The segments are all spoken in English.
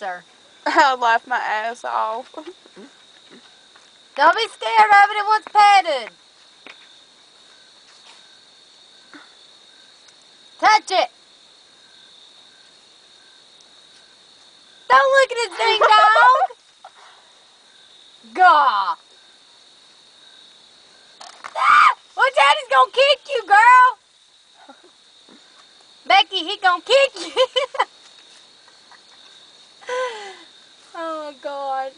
her. I laughed my ass off. Don't be scared of it. It wants petted. Touch it. Don't look at his ding dog. Gaw. Ah, well, Daddy's gonna kick you, girl. Becky, he gonna kick you. Oh, my God.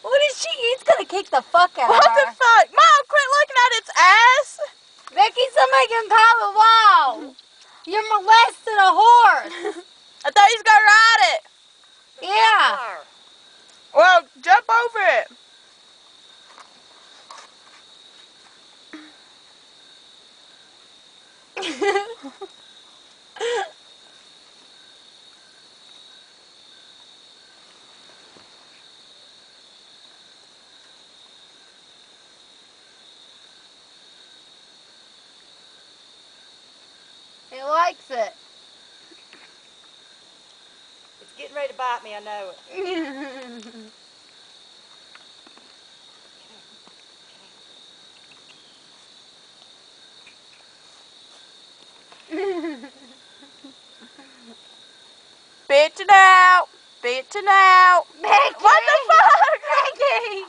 What is she? He's gonna kick the fuck out of What her. the fuck? Mom, quit looking at its ass. Becky, somebody can call the wall. You're molesting a horse. I thought you was gonna ride it. Yeah. Well, jump over it. He likes it. It's getting ready to bite me, I know it. Bitching out. Bitching out. Becky! What the fuck? Becky!